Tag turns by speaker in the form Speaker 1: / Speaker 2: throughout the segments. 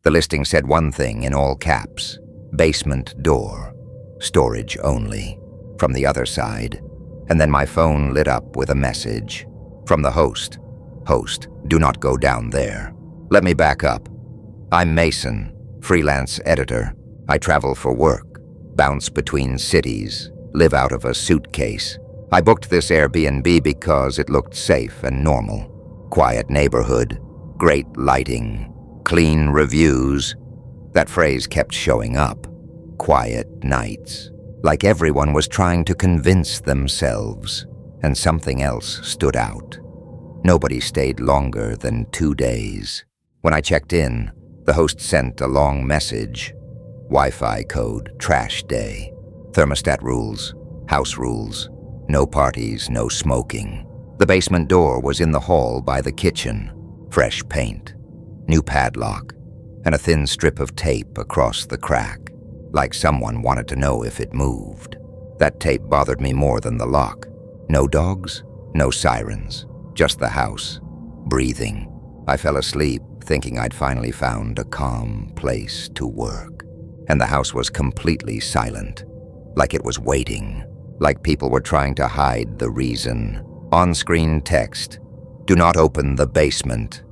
Speaker 1: The listing said one thing in all caps: basement door, storage only, from the other side. And then my phone lit up with a message from the host. Host, do not go down there. Let me back up. I'm Mason, freelance editor. I travel for work, bounce between cities, live out of a suitcase. I booked this Airbnb because it looked safe and normal. Quiet neighborhood, great lighting, clean reviews. That phrase kept showing up. Quiet nights. Like everyone was trying to convince themselves, and something else stood out. Nobody stayed longer than 2 days. When I checked in, the host sent a long message. Wi-Fi code, trash day. Thermostat rules, house rules. No parties, no smoking. The basement door was in the hall by the kitchen. Fresh paint, new padlock, and a thin strip of tape across the crack, like someone wanted to know if it moved. That tape bothered me more than the lock. No dogs, no sirens, just the house, breathing. I fell asleep thinking I'd finally found a calm place to work. And the house was completely silent, like it was waiting, like people were trying to hide the reason. On-screen text, do not open the basement.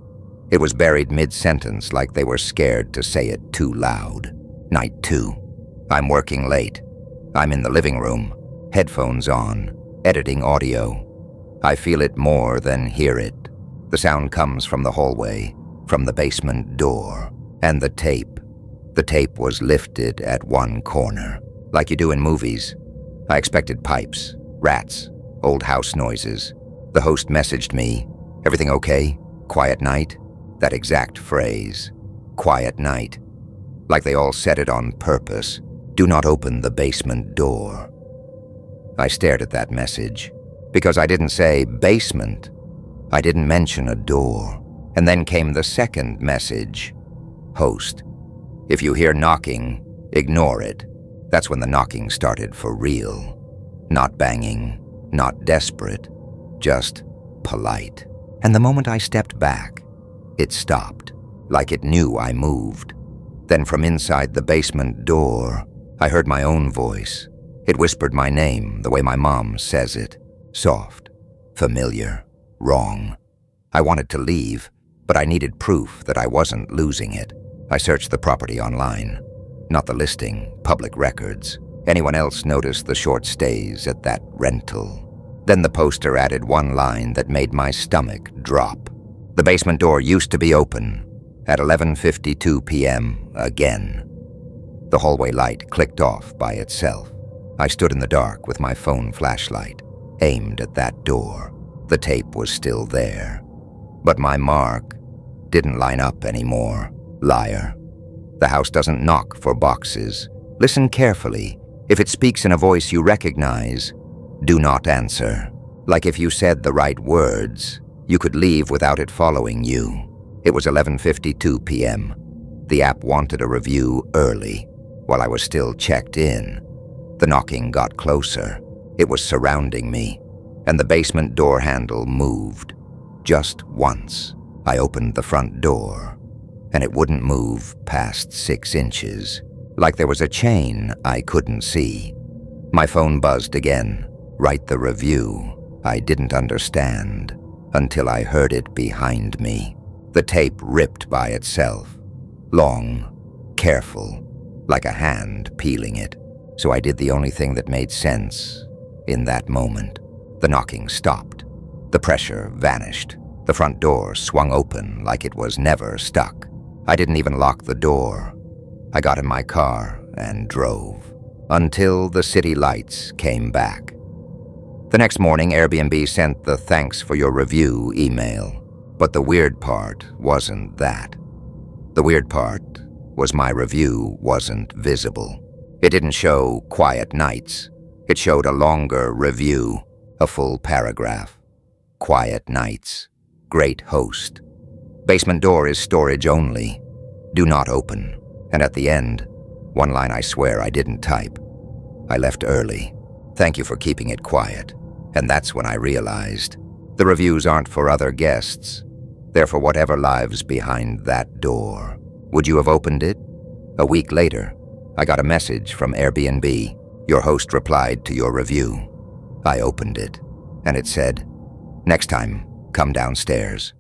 Speaker 1: It was buried mid-sentence like they were scared to say it too loud. Night 2. I'm working late. I'm in the living room, headphones on, editing audio. I feel it more than hear it. The sound comes from the hallway, from the basement door, and the tape. The tape was lifted at one corner, like you do in movies. I expected pipes, rats, old house noises. The host messaged me, everything okay? Quiet night? That exact phrase, quiet night. Like they all said it on purpose. Do not open the basement door. I stared at that message, because I didn't say basement. I didn't mention a door. And then came the second message. Host, if you hear knocking, ignore it. That's when the knocking started for real. Not banging, not desperate, just polite. And the moment I stepped back, it stopped, like it knew I moved. Then from inside the basement door, I heard my own voice. It whispered my name the way my mom says it. Soft, familiar, wrong. I wanted to leave, but I needed proof that I wasn't losing it. I searched the property online. Not the listing, public records. Anyone else noticed the short stays at that rental? Then the poster added one line that made my stomach drop. The basement door used to be open at 11:52 p.m. again. The hallway light clicked off by itself. I stood in the dark with my phone flashlight, aimed at that door. The tape was still there. But my mark didn't line up anymore. Liar. The house doesn't knock for boxes. Listen carefully. If it speaks in a voice you recognize, do not answer. Like if you said the right words, you could leave without it following you. It was 11:52 p.m. The app wanted a review early, while I was still checked in. The knocking got closer. It was surrounding me, and the basement door handle moved. Just once. I opened the front door, and it wouldn't move past 6 inches, like there was a chain I couldn't see. My phone buzzed again. Write the review. I didn't understand until I heard it behind me. The tape ripped by itself. Long, careful, like a hand peeling it. So I did the only thing that made sense in that moment. The knocking stopped. The pressure vanished. The front door swung open like it was never stuck. I didn't even lock the door. I got in my car and drove until the city lights came back. The next morning, Airbnb sent the thanks for your review email. But the weird part wasn't that. The weird part was my review wasn't visible. It didn't show quiet nights. It showed a longer review, a full paragraph. Quiet nights. Great host. Basement door is storage only. Do not open. And at the end, one line I swear I didn't type. I left early. Thank you for keeping it quiet. And that's when I realized the reviews aren't for other guests. They're for whatever lives behind that door. Would you have opened it? A week later, I got a message from Airbnb. Your host replied to your review. I opened it, and it said, "Next time, come downstairs."